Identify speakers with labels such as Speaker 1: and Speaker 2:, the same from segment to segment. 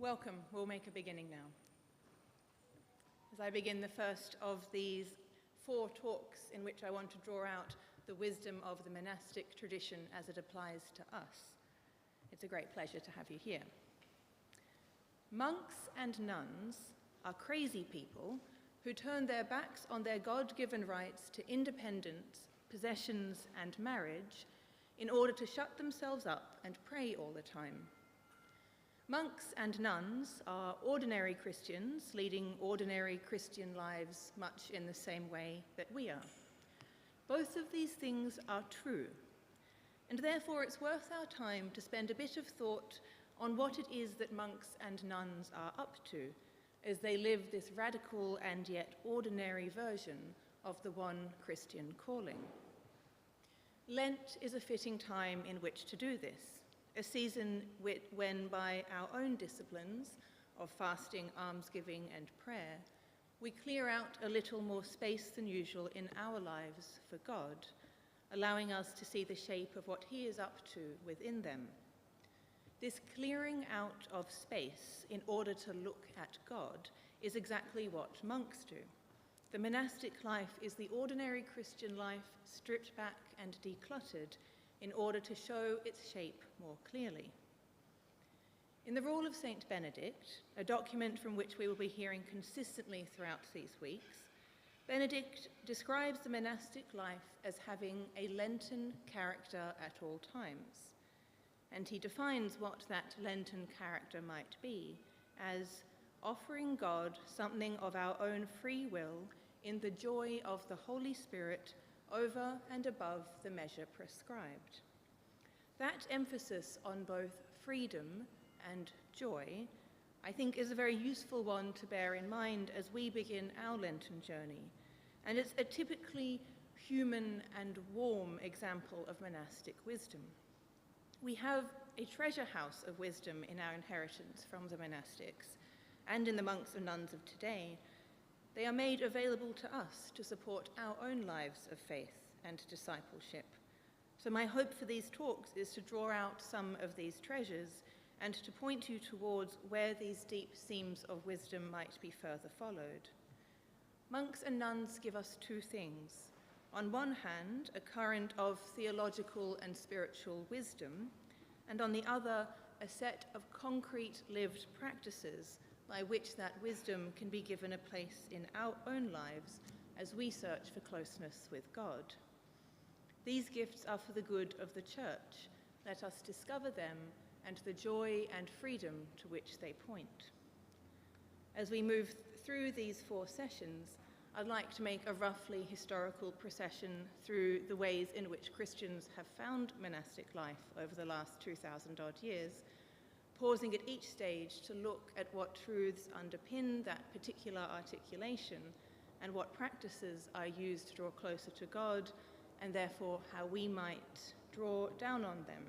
Speaker 1: Welcome. We'll make a beginning now. As I begin the first of these 4 talks in which I want to draw out the wisdom of the monastic tradition as it applies to us, it's a great pleasure to have you here. Monks and nuns are crazy people who turn their backs on their God-given rights to independence, possessions, and marriage in order to shut themselves up and pray all the time. Monks and nuns are ordinary Christians leading ordinary Christian lives much in the same way that we are. Both of these things are true, and therefore it's worth our time to spend a bit of thought on what it is that monks and nuns are up to as they live this radical and yet ordinary version of the one Christian calling. Lent is a fitting time in which to do this, a season when by our own disciplines of fasting, almsgiving, and prayer, we clear out a little more space than usual in our lives for God, allowing us to see the shape of what He is up to within them. This clearing out of space in order to look at God is exactly what monks do. The monastic life is the ordinary Christian life stripped back and decluttered in order to show its shape more clearly. In the Rule of St. Benedict, a document from which we will be hearing consistently throughout these weeks, Benedict describes the monastic life as having a Lenten character at all times. And he defines what that Lenten character might be as offering God something of our own free will in the joy of the Holy Spirit over and above the measure prescribed. That emphasis on both freedom and joy, I think, is a very useful one to bear in mind as we begin our Lenten journey, and it's a typically human and warm example of monastic wisdom. We have a treasure house of wisdom in our inheritance from the monastics and in the monks and nuns of today. They are made available to us to support our own lives of faith and discipleship. So my hope for these talks is to draw out some of these treasures and to point you towards where these deep seams of wisdom might be further followed. Monks and nuns give us 2 things. On one hand, a current of theological and spiritual wisdom, and on the other, a set of concrete lived practices by which that wisdom can be given a place in our own lives as we search for closeness with God. These gifts are for the good of the Church. Let us discover them and the joy and freedom to which they point. As we move through these 4 sessions, I'd like to make a roughly historical procession through the ways in which Christians have found monastic life over the last 2,000-odd years, pausing at each stage to look at what truths underpin that particular articulation and what practices are used to draw closer to God, and therefore how we might draw down on them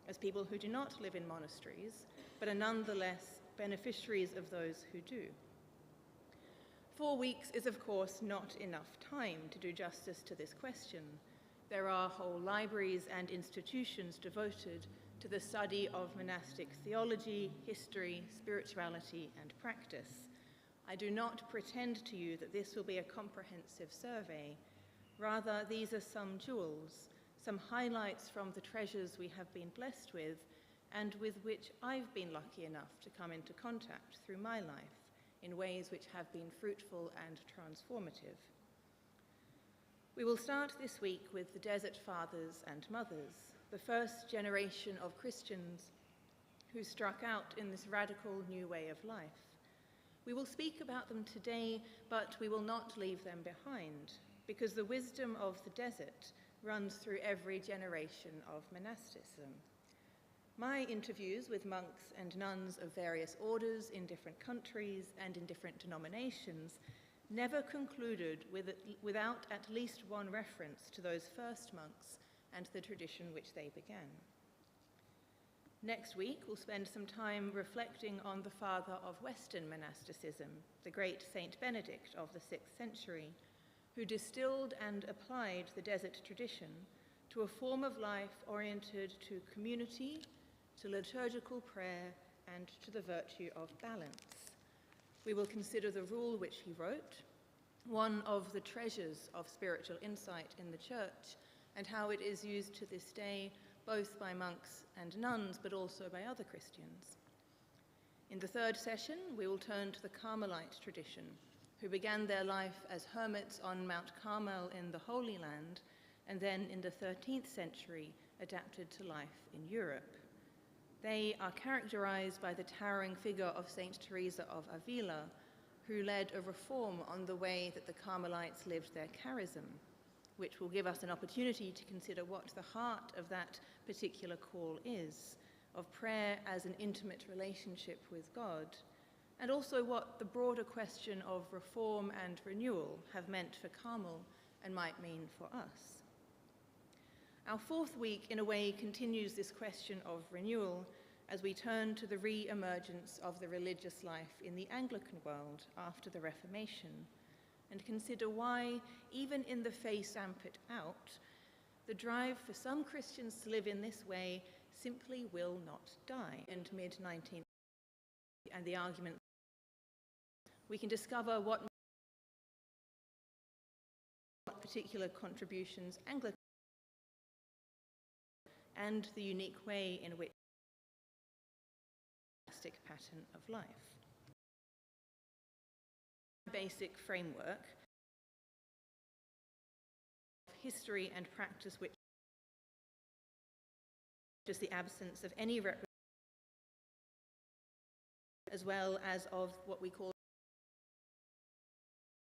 Speaker 1: as people who do not live in monasteries, but are nonetheless beneficiaries of those who do. 4 weeks is, of course, not enough time to do justice to this question. There are whole libraries and institutions devoted to the study of monastic theology, history, spirituality, and practice. I do not pretend to you that this will be a comprehensive survey. Rather, these are some jewels, some highlights from the treasures we have been blessed with and with which I've been lucky enough to come into contact through my life in ways which have been fruitful and transformative. We will start this week with the Desert Fathers and Mothers, the first generation of Christians who struck out in this radical new way of life. We will speak about them today, but we will not leave them behind, because the wisdom of the desert runs through every generation of monasticism. My interviews with monks and nuns of various orders in different countries and in different denominations never concluded without at least one reference to those first monks and the tradition which they began. Next week, we'll spend some time reflecting on the father of Western monasticism, the great Saint Benedict of the 6th century, who distilled and applied the desert tradition to a form of life oriented to community, to liturgical prayer, and to the virtue of balance. We will consider the rule which he wrote, one of the treasures of spiritual insight in the Church, and how it is used to this day both by monks and nuns, but also by other Christians. In the third session, we will turn to the Carmelite tradition, who began their life as hermits on Mount Carmel in the Holy Land, and then in the 13th century adapted to life in Europe. They are characterized by the towering figure of Saint Teresa of Avila, who led a reform on the way that the Carmelites lived their charism, which will give us an opportunity to consider what the heart of that particular call is, of prayer as an intimate relationship with God, and also what the broader question of reform and renewal have meant for Carmel and might mean for us. Our fourth week, in a way, continues this question of renewal as we turn to the re-emergence of the religious life in the Anglican world after the Reformation, and consider why, even in the face amped out, the drive for some Christians to live in this way simply will not die. And mid-19th, and the argument, we can discover what particular contributions Anglican and the unique way in which pattern of life. Basic framework of history and practice which is the absence of any representation, as well as of what we call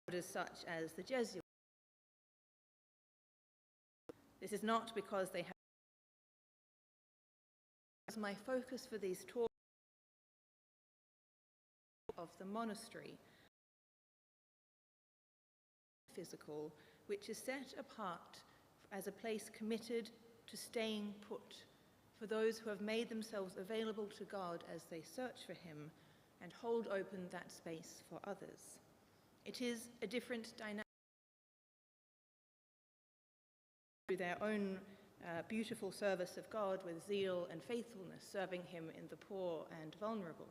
Speaker 1: orders such as the Jesuits. This is not because they have. My focus for these talks of the monastery, physical, which is set apart as a place committed to staying put for those who have made themselves available to God as they search for him and hold open that space for others. It is a different dynamic through their own beautiful service of God with zeal and faithfulness, serving him in the poor and vulnerable.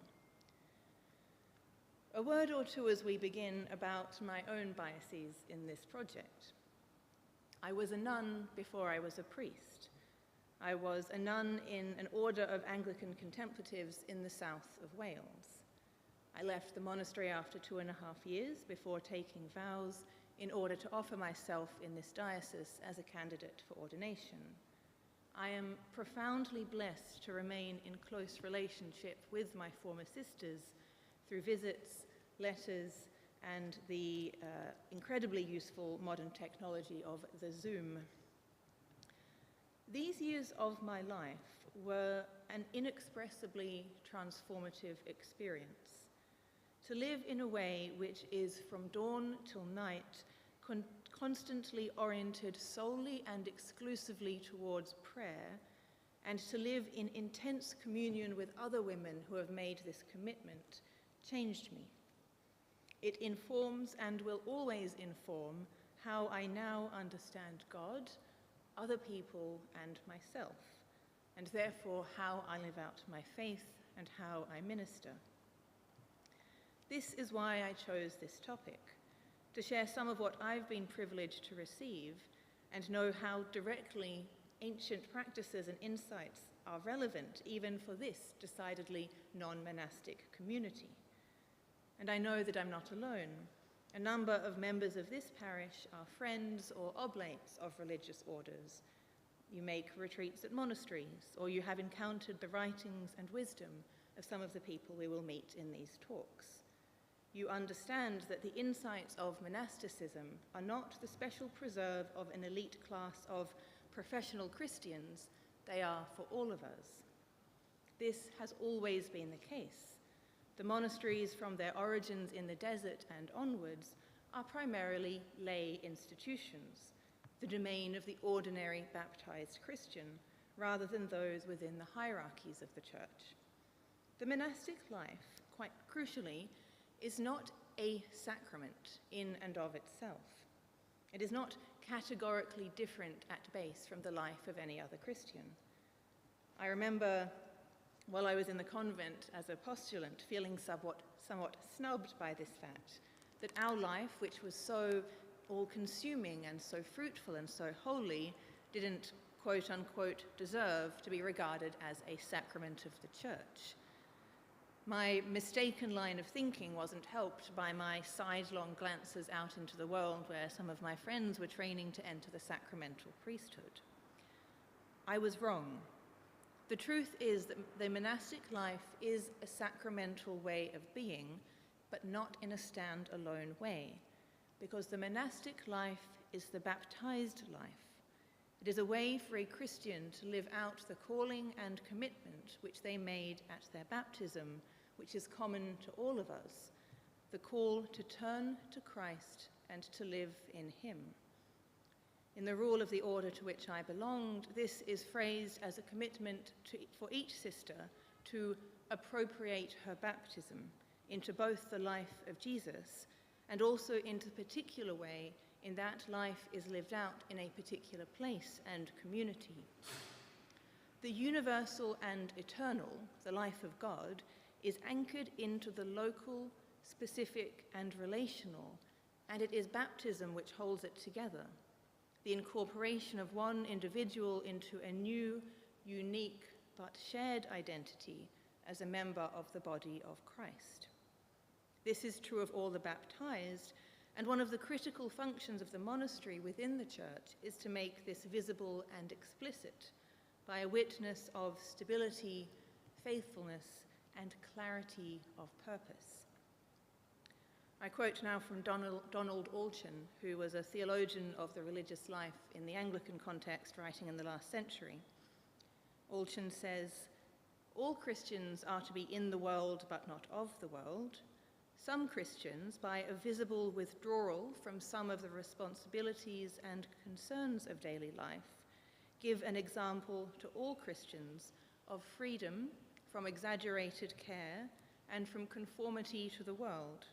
Speaker 1: A word or two as we begin about my own biases in this project. I was a nun before I was a priest. I was a nun in an order of Anglican contemplatives in the south of Wales. I left the monastery after 2.5 years before taking vows in order to offer myself in this diocese as a candidate for ordination. I am profoundly blessed to remain in close relationship with my former sisters through visits, letters, and the incredibly useful modern technology of the Zoom. These years of my life were an inexpressibly transformative experience. To live in a way which is from dawn till night constantly oriented solely and exclusively towards prayer, and to live in intense communion with other women who have made this commitment, changed me. It informs and will always inform how I now understand God, other people, and myself, and therefore how I live out my faith and how I minister. This is why I chose this topic, to share some of what I've been privileged to receive and know how directly ancient practices and insights are relevant even for this decidedly non-monastic community. And I know that I'm not alone. A number of members of this parish are friends or oblates of religious orders. You make retreats at monasteries, or you have encountered the writings and wisdom of some of the people we will meet in these talks. You understand that the insights of monasticism are not the special preserve of an elite class of professional Christians, they are for all of us. This has always been the case. The monasteries, from their origins in the desert and onwards, are primarily lay institutions, the domain of the ordinary baptized Christian, rather than those within the hierarchies of the church. The monastic life, quite crucially, is not a sacrament in and of itself. It is not categorically different at base from the life of any other Christian. I remember while I was in the convent as a postulant, feeling somewhat snubbed by this fact, that our life, which was so all-consuming and so fruitful and so holy, didn't, quote-unquote, deserve to be regarded as a sacrament of the church. My mistaken line of thinking wasn't helped by my sidelong glances out into the world where some of my friends were training to enter the sacramental priesthood. I was wrong. The truth is that the monastic life is a sacramental way of being, but not in a stand-alone way, because the monastic life is the baptized life. It is a way for a Christian to live out the calling and commitment which they made at their baptism, which is common to all of us, the call to turn to Christ and to live in him. In the rule of the order to which I belonged, this is phrased as a commitment for each sister to appropriate her baptism into both the life of Jesus and also into the particular way in that life is lived out in a particular place and community. The universal and eternal, the life of God, is anchored into the local, specific, and relational, and it is baptism which holds it together. The incorporation of one individual into a new, unique, but shared identity as a member of the body of Christ. This is true of all the baptized, and one of the critical functions of the monastery within the church is to make this visible and explicit by a witness of stability, faithfulness, and clarity of purpose. I quote now from Donald Allchin, who was a theologian of the religious life in the Anglican context, writing in the last century. Allchin says, "All Christians are to be in the world but not of the world. Some Christians, by a visible withdrawal from some of the responsibilities and concerns of daily life, give an example to all Christians of freedom from exaggerated care and from conformity to the world,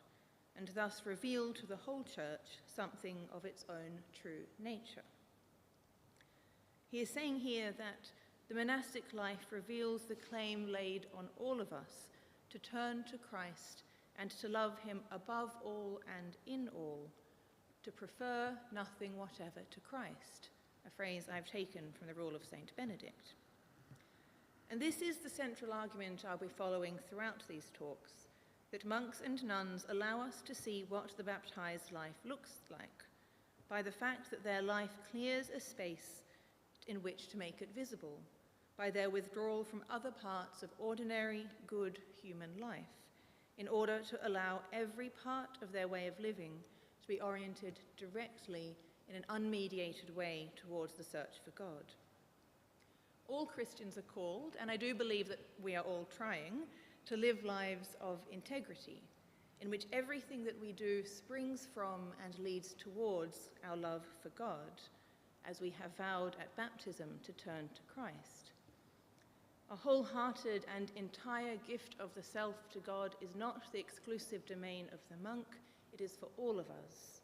Speaker 1: and thus reveal to the whole church something of its own true nature." He is saying here that the monastic life reveals the claim laid on all of us to turn to Christ and to love him above all and in all, to prefer nothing whatever to Christ, a phrase I've taken from the rule of Saint Benedict. And this is the central argument I'll be following throughout these talks, that monks and nuns allow us to see what the baptized life looks like, by the fact that their life clears a space in which to make it visible, by their withdrawal from other parts of ordinary, good human life, in order to allow every part of their way of living to be oriented directly in an unmediated way towards the search for God. All Christians are called, and I do believe that we are all trying, to live lives of integrity, in which everything that we do springs from and leads towards our love for God, as we have vowed at baptism to turn to Christ. A wholehearted and entire gift of the self to God is not the exclusive domain of the monk, it is for all of us.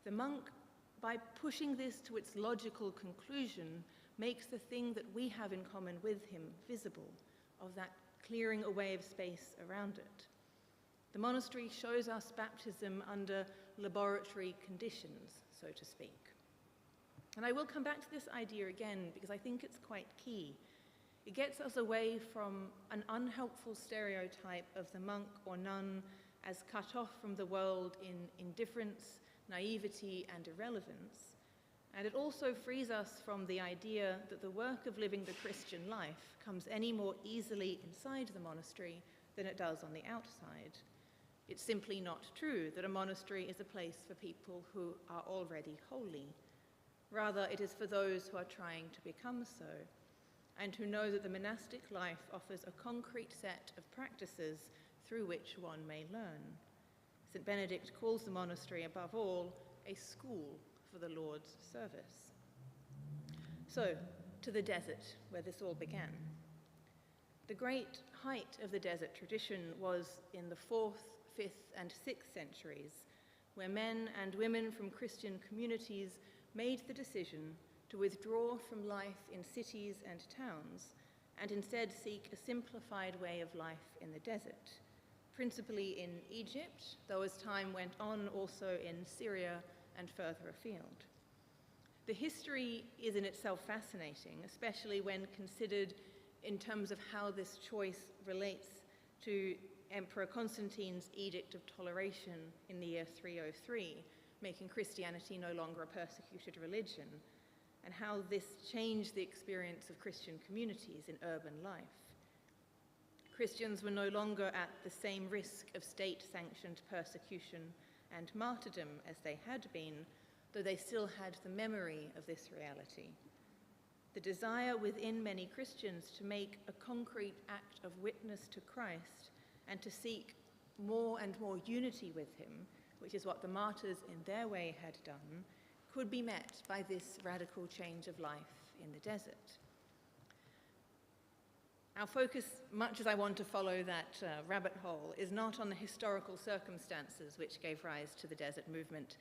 Speaker 1: The monk, by pushing this to its logical conclusion, makes the thing that we have in common with him visible, of that clearing away of space around it. The monastery shows us baptism under laboratory conditions, so to speak. And I will come back to this idea again because I think it's quite key. It gets us away from an unhelpful stereotype of the monk or nun as cut off from the world in indifference, naivety, and irrelevance. And it also frees us from the idea that the work of living the Christian life comes any more easily inside the monastery than it does on the outside. It's simply not true that a monastery is a place for people who are already holy. Rather, it is for those who are trying to become so, and who know that the monastic life offers a concrete set of practices through which one may learn. St. Benedict calls the monastery, above all, a school for the Lord's service. So, to the desert, where this all began. The great height of the desert tradition was in the 4th, 5th, and 6th centuries, where men and women from Christian communities made the decision to withdraw from life in cities and towns and instead seek a simplified way of life in the desert, principally in Egypt, though as time went on also in Syria and further afield. The history is in itself fascinating, especially when considered in terms of how this choice relates to Emperor Constantine's Edict of Toleration in the year 303, making Christianity no longer a persecuted religion, and how this changed the experience of Christian communities in urban life. Christians were no longer at the same risk of state-sanctioned persecution and martyrdom as they had been, though they still had the memory of this reality. The desire within many Christians to make a concrete act of witness to Christ and to seek more and more unity with him, which is what the martyrs in their way had done, could be met by this radical change of life in the desert. Our focus, much as I want to follow that rabbit hole, is not on the historical circumstances which gave rise to the desert movement,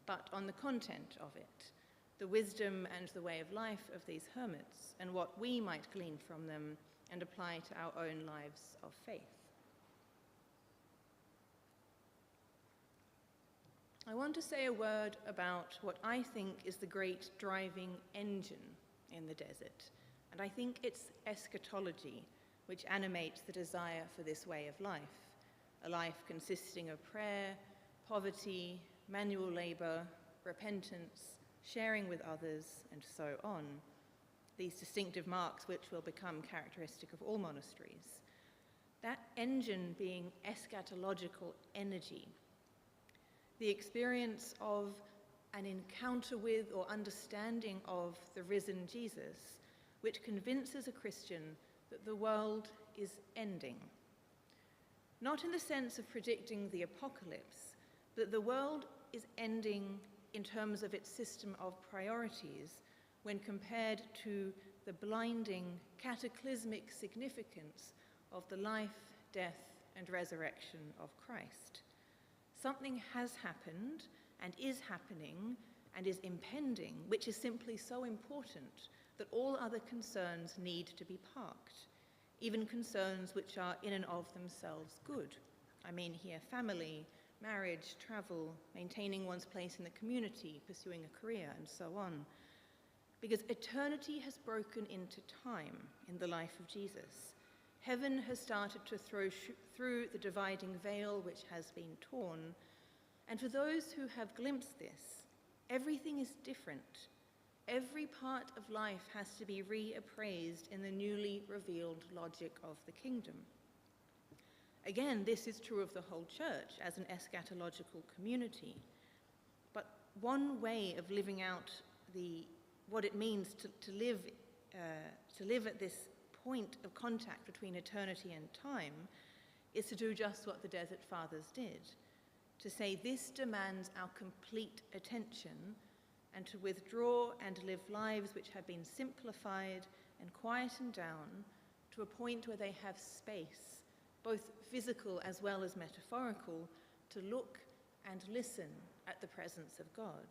Speaker 1: but on the content of it, the wisdom and the way of life of these hermits, and what we might glean from them and apply to our own lives of faith. I want to say a word about what I think is the great driving engine in the desert, and I think it's eschatology, which animates the desire for this way of life, a life consisting of prayer, poverty, manual labor, repentance, sharing with others, and so on, these distinctive marks which will become characteristic of all monasteries. That engine being eschatological energy, the experience of an encounter with or understanding of the risen Jesus, which convinces a Christian that the world is ending. Not in the sense of predicting the apocalypse, but the world is ending in terms of its system of priorities when compared to the blinding, cataclysmic significance of the life, death, and resurrection of Christ. Something has happened and is happening and is impending, which is simply so important that all other concerns need to be parked, even concerns which are in and of themselves good. I mean here family, marriage, travel, maintaining one's place in the community, pursuing a career, and so on. Because eternity has broken into time in the life of Jesus. Heaven has started to throw through the dividing veil which has been torn, and for those who have glimpsed this, everything is different. Every part of life has to be reappraised in the newly revealed logic of the kingdom. Again, this is true of the whole church as an eschatological community. But one way of living out what it means to live at this point of contact between eternity and time is to do just what the Desert Fathers did, to say this demands our complete attention and to withdraw and live lives which have been simplified and quietened down to a point where they have space, both physical as well as metaphorical, to look and listen at the presence of God.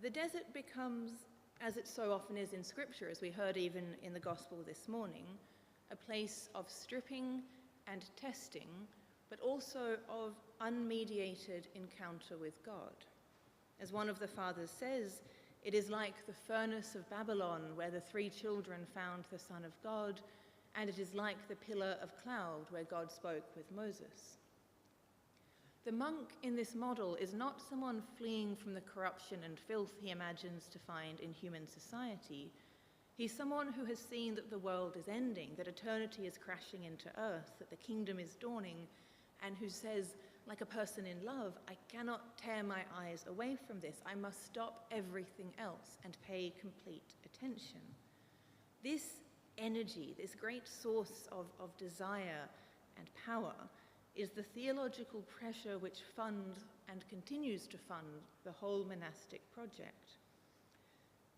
Speaker 1: The desert becomes, as it so often is in Scripture, as we heard even in the Gospel this morning, a place of stripping and testing, but also of unmediated encounter with God. As one of the fathers says, it is like the furnace of Babylon where the 3 children found the Son of God, and it is like the pillar of cloud where God spoke with Moses. The monk in this model is not someone fleeing from the corruption and filth he imagines to find in human society. He's someone who has seen that the world is ending, that eternity is crashing into earth, that the kingdom is dawning, and who says, like a person in love, I cannot tear my eyes away from this. I must stop everything else and pay complete attention. This energy, this great source of desire and power, is the theological pressure which funds and continues to fund the whole monastic project.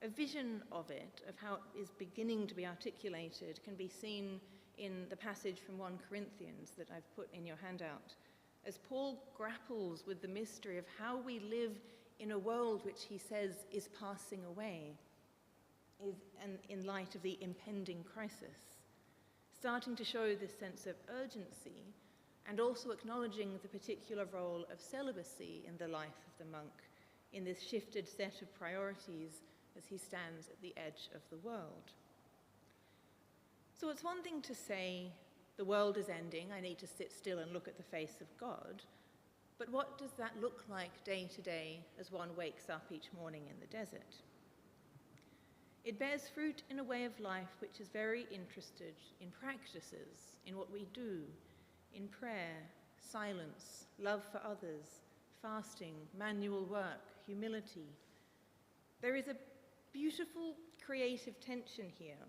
Speaker 1: A vision of it, of how it is beginning to be articulated, can be seen in the passage from 1 Corinthians that I've put in your handout, as Paul grapples with the mystery of how we live in a world which he says is passing away. in light of the impending crisis, starting to show this sense of urgency and also acknowledging the particular role of celibacy in the life of the monk in this shifted set of priorities as he stands at the edge of the world. So it's one thing to say, the world is ending, I need to sit still and look at the face of God, but what does that look like day to day as one wakes up each morning in the desert? It bears fruit in a way of life which is very interested in practices, in what we do, in prayer, silence, love for others, fasting, manual work, humility. There is a beautiful creative tension here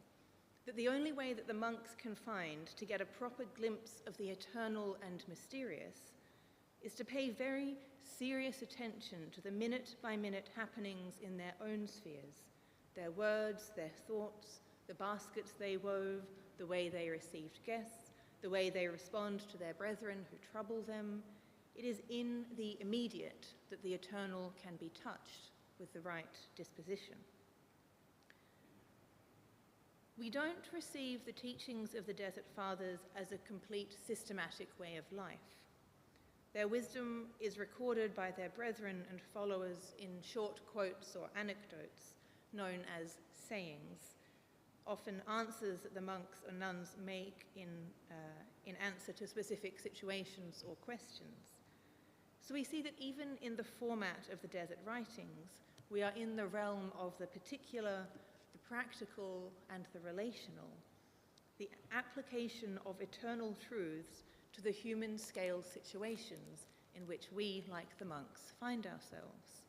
Speaker 1: that the only way that the monks can find to get a proper glimpse of the eternal and mysterious is to pay very serious attention to the minute-by-minute happenings in their own spheres, their words, their thoughts, the baskets they wove, the way they received guests, the way they respond to their brethren who trouble them. It is in the immediate that the eternal can be touched with the right disposition. We don't receive the teachings of the Desert Fathers as a complete systematic way of life. Their wisdom is recorded by their brethren and followers in short quotes or anecdotes known as sayings, often answers that the monks or nuns make in answer to specific situations or questions. So we see that even in the format of the desert writings, we are in the realm of the particular, the practical, and the relational, the application of eternal truths to the human scale situations in which we, like the monks, find ourselves.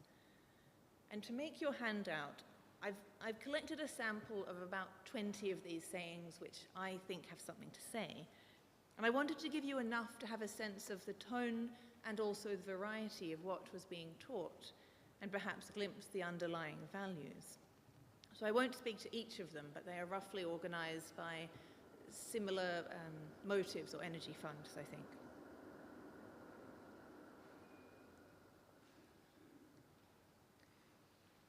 Speaker 1: And to make your handout, I've collected a sample of about 20 of these sayings which I think have something to say. And I wanted to give you enough to have a sense of the tone and also the variety of what was being taught, and perhaps glimpse the underlying values. So I won't speak to each of them, but they are roughly organized by similar motives or energy funds, I think.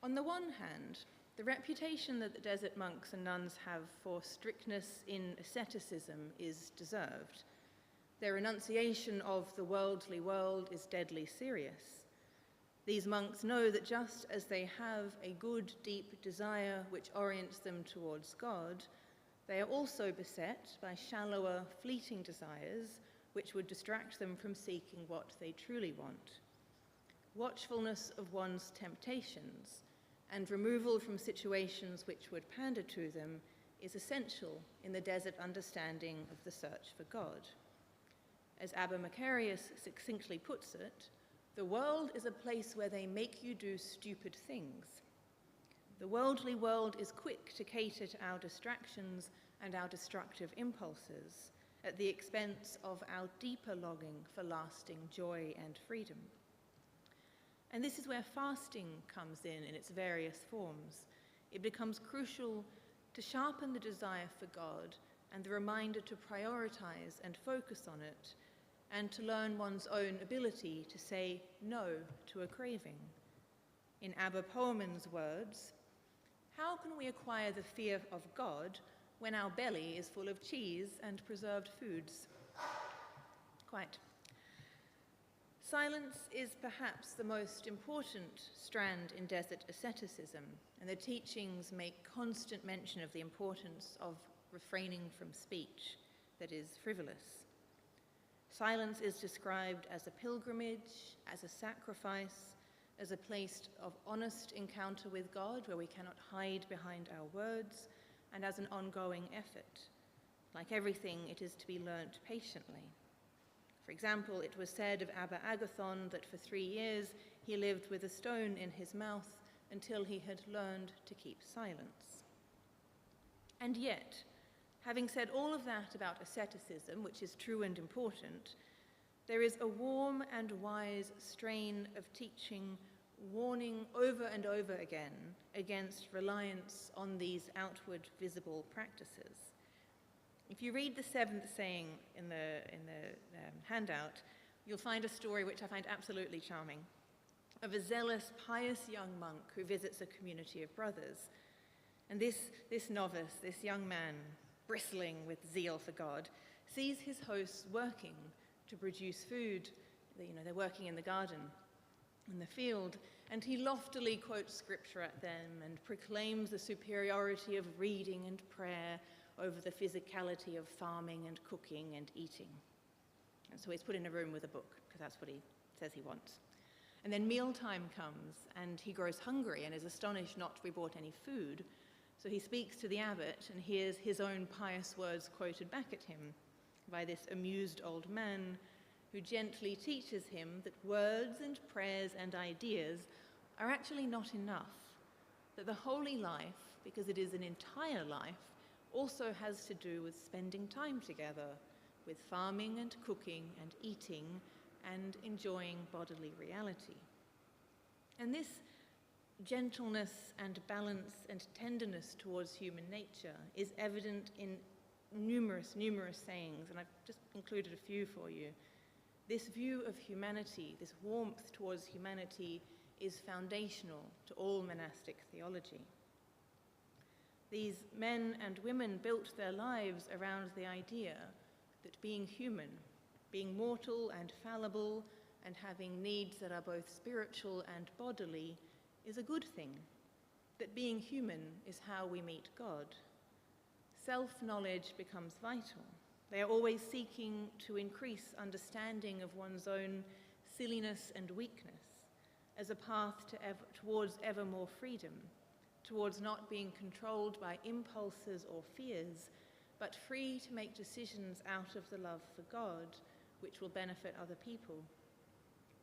Speaker 1: On the one hand, the reputation that the desert monks and nuns have for strictness in asceticism is deserved. Their enunciation of the worldly world is deadly serious. These monks know that just as they have a good, deep desire which orients them towards God, they are also beset by shallower, fleeting desires which would distract them from seeking what they truly want. Watchfulness of one's temptations and removal from situations which would pander to them is essential in the desert understanding of the search for God. As Abba Macarius succinctly puts it, the world is a place where they make you do stupid things. The worldly world is quick to cater to our distractions and our destructive impulses at the expense of our deeper longing for lasting joy and freedom. And this is where fasting comes in its various forms. It becomes crucial to sharpen the desire for God and the reminder to prioritize and focus on it, and to learn one's own ability to say no to a craving. In Abba Poeman's words, how can we acquire the fear of God when our belly is full of cheese and preserved foods? Quite. Silence is perhaps the most important strand in desert asceticism, and the teachings make constant mention of the importance of refraining from speech that is frivolous. Silence is described as a pilgrimage, as a sacrifice, as a place of honest encounter with God where we cannot hide behind our words, and as an ongoing effort. Like everything, it is to be learnt patiently. For example, it was said of Abba Agathon that for 3 years he lived with a stone in his mouth until he had learned to keep silence. And yet, having said all of that about asceticism, which is true and important, there is a warm and wise strain of teaching, warning over and over again against reliance on these outward visible practices. If you read the 7th saying in the handout, you'll find a story which I find absolutely charming, of a zealous, pious young monk who visits a community of brothers. And this novice, this young man, bristling with zeal for God, sees his hosts working to produce food. They're working in the garden, in the field, and he loftily quotes scripture at them and proclaims the superiority of reading and prayer over the physicality of farming and cooking and eating. And so he's put in a room with a book, because that's what he says he wants. And then mealtime comes, and he grows hungry and is astonished not to be brought any food. So he speaks to the abbot and hears his own pious words quoted back at him by this amused old man, who gently teaches him that words and prayers and ideas are actually not enough, that the holy life, because it is an entire life, also has to do with spending time together, with farming and cooking and eating and enjoying bodily reality. And this gentleness and balance and tenderness towards human nature is evident in numerous sayings, and I've just included a few for you. This view of humanity, this warmth towards humanity, is foundational to all monastic theology. These men and women built their lives around the idea that being human, being mortal and fallible, and having needs that are both spiritual and bodily, is a good thing, that being human is how we meet God. Self-knowledge becomes vital. They are always seeking to increase understanding of one's own silliness and weakness as a path towards ever more freedom, towards not being controlled by impulses or fears, but free to make decisions out of the love for God, which will benefit other people.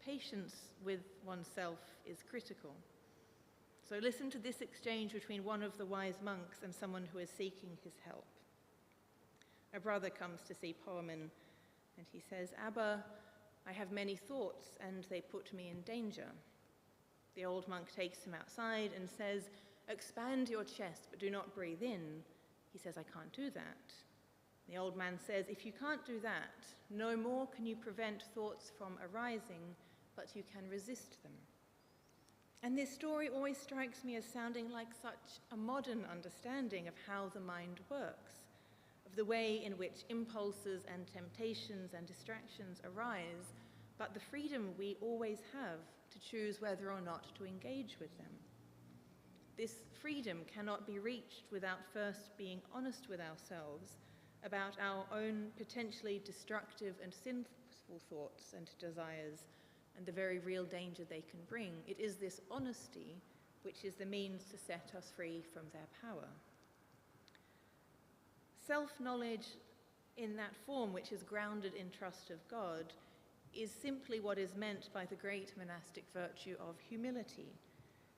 Speaker 1: Patience with oneself is critical. So listen to this exchange between one of the wise monks and someone who is seeking his help. A brother comes to see Poemen, and he says, "Abba, I have many thoughts, and they put me in danger." The old monk takes him outside and says, "Expand your chest, but do not breathe in." He says, "I can't do that." The old man says, "If you can't do that, no more can you prevent thoughts from arising, but you can resist them." And this story always strikes me as sounding like such a modern understanding of how the mind works, of the way in which impulses and temptations and distractions arise, but the freedom we always have to choose whether or not to engage with them. This freedom cannot be reached without first being honest with ourselves about our own potentially destructive and sinful thoughts and desires and the very real danger they can bring. It is this honesty which is the means to set us free from their power. Self-knowledge in that form, which is grounded in trust of God, is simply what is meant by the great monastic virtue of humility,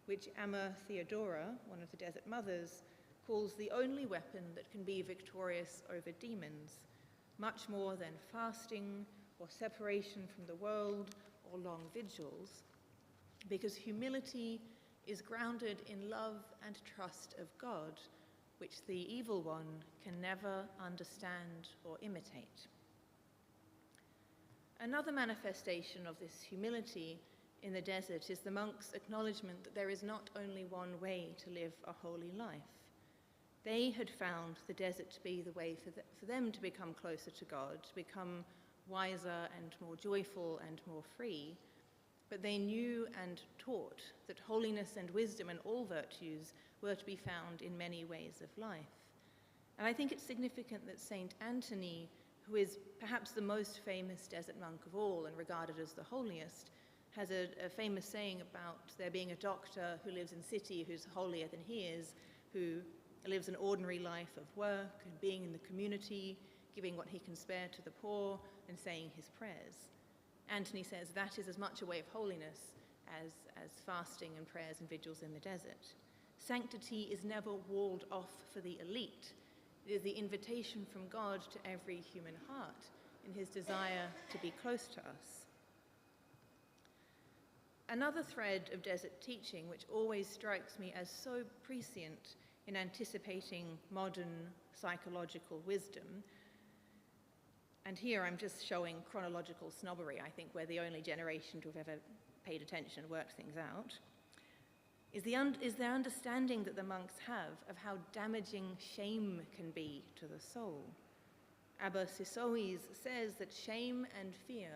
Speaker 1: which Amma Theodora, one of the Desert Mothers, calls the only weapon that can be victorious over demons, much more than fasting or separation from the world or long vigils, because humility is grounded in love and trust of God, which the evil one can never understand or imitate. Another manifestation of this humility in the desert is the monk's acknowledgement that there is not only one way to live a holy life. They had found the desert to be the way for them to become closer to God, to become wiser and more joyful and more free. But they knew and taught that holiness and wisdom and all virtues were to be found in many ways of life. And I think it's significant that Saint Anthony, who is perhaps the most famous desert monk of all and regarded as the holiest, has a famous saying about there being a doctor who lives in city who's holier than he is, who lives an ordinary life of work and being in the community, giving what he can spare to the poor and saying his prayers. Anthony says that is as much a way of holiness as fasting and prayers and vigils in the desert. Sanctity is never walled off for the elite. It is the invitation from God to every human heart in his desire to be close to us. Another thread of desert teaching which always strikes me as so prescient in anticipating modern psychological wisdom, and here I'm just showing chronological snobbery, I think we're the only generation to have ever paid attention and worked things out. is their understanding that the monks have of how damaging shame can be to the soul. Abba Sisoes says that shame and fear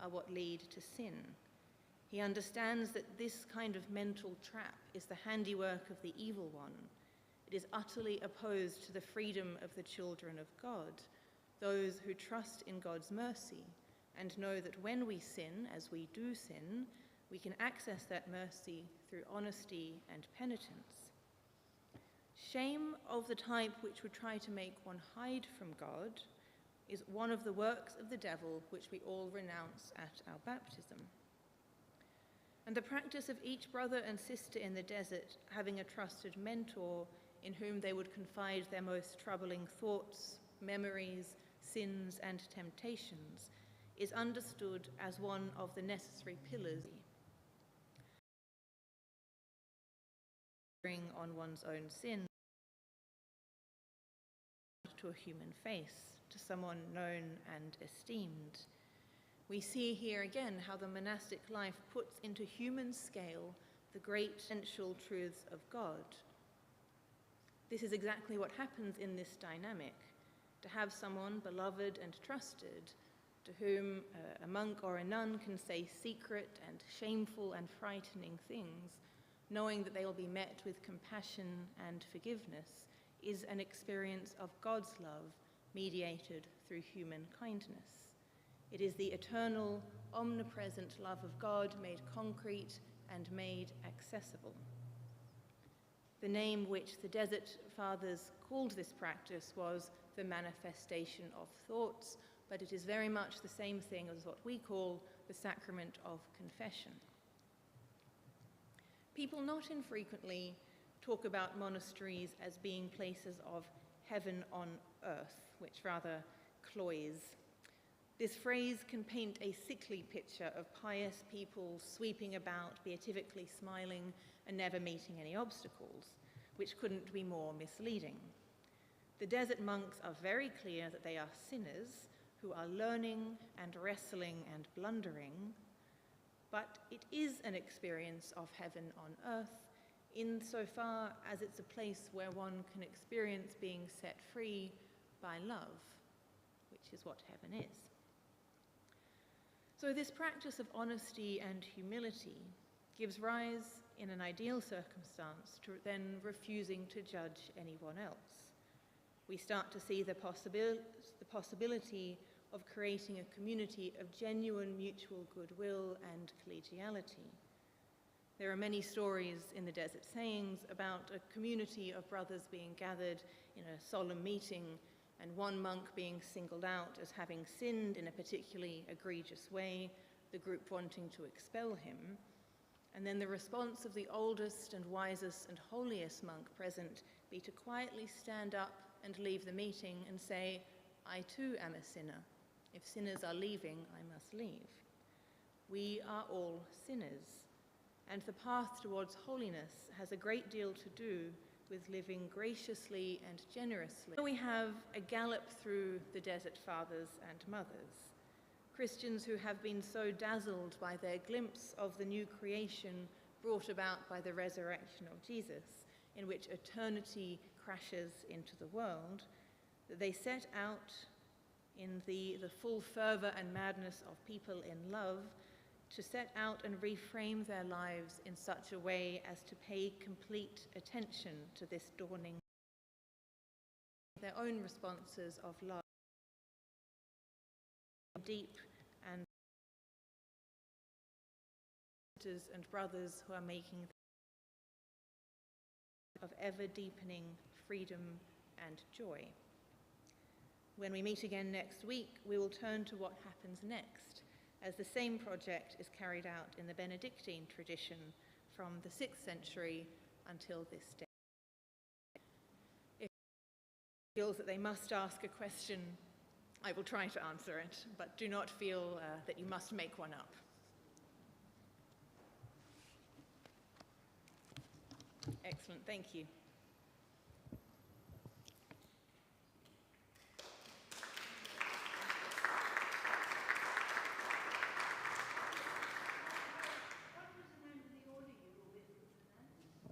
Speaker 1: are what lead to sin. He understands that this kind of mental trap is the handiwork of the evil one. It is utterly opposed to the freedom of the children of God, those who trust in God's mercy and know that when we sin, as we do sin, we can access that mercy through honesty and penitence. Shame of the type which would try to make one hide from God is one of the works of the devil which we all renounce at our baptism. And the practice of each brother and sister in the desert having a trusted mentor in whom they would confide their most troubling thoughts, memories, sins, and temptations is understood as one of the necessary pillars on one's own sin to a human face, to someone known and esteemed. We see here again how the monastic life puts into human scale the great essential truths of God. This is exactly what happens in this dynamic, to have someone beloved and trusted to whom a monk or a nun can say secret and shameful and frightening things, knowing that they will be met with compassion and forgiveness, is an experience of God's love mediated through human kindness. It is the eternal, omnipresent love of God made concrete and made accessible. The name which the Desert Fathers called this practice was the manifestation of thoughts, but it is very much the same thing as what we call the sacrament of confession. People not infrequently talk about monasteries as being places of heaven on earth, which rather cloys. This phrase can paint a sickly picture of pious people sweeping about, beatifically smiling, and never meeting any obstacles, which couldn't be more misleading. The desert monks are very clear that they are sinners who are learning and wrestling and blundering, but it is an experience of heaven on earth insofar as it's a place where one can experience being set free by love, which is what heaven is. So this practice of honesty and humility gives rise, in an ideal circumstance, to then refusing to judge anyone else. We start to see the possibility of creating a community of genuine mutual goodwill and collegiality. There are many stories in the Desert Sayings about a community of brothers being gathered in a solemn meeting and one monk being singled out as having sinned in a particularly egregious way, the group wanting to expel him, and then the response of the oldest and wisest and holiest monk present be to quietly stand up and leave the meeting and say, "I too am a sinner. If sinners are leaving, I must leave." We are all sinners, and the path towards holiness has a great deal to do with living graciously and generously. We have a gallop through the Desert Fathers and Mothers, Christians who have been so dazzled by their glimpse of the new creation brought about by the resurrection of Jesus, in which eternity crashes into the world, that they set out in the full fervor and madness of people in love to set out and reframe their lives in such a way as to pay complete attention to this dawning, their own responses of love, deep and sisters and brothers who are making of ever-deepening freedom and joy. When we meet again next week, we will turn to what happens next, as the same project is carried out in the Benedictine tradition from the 6th century until this day. If anyone feels that they must ask a question, I will try to answer it, but do not feel that you must make one up. Excellent, thank you.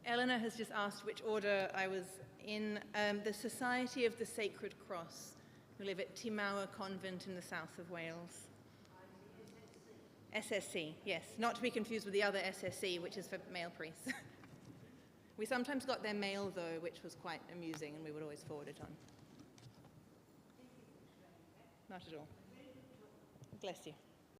Speaker 1: Eleanor has just asked which order I was in. The Society of the Sacred Cross, who live at Timawa Convent in the south of Wales. SSC, yes, not to be confused with the other SSC, which is for male priests. We sometimes got their mail, though, which was quite amusing, and we would always forward it on. Not at all. Bless you.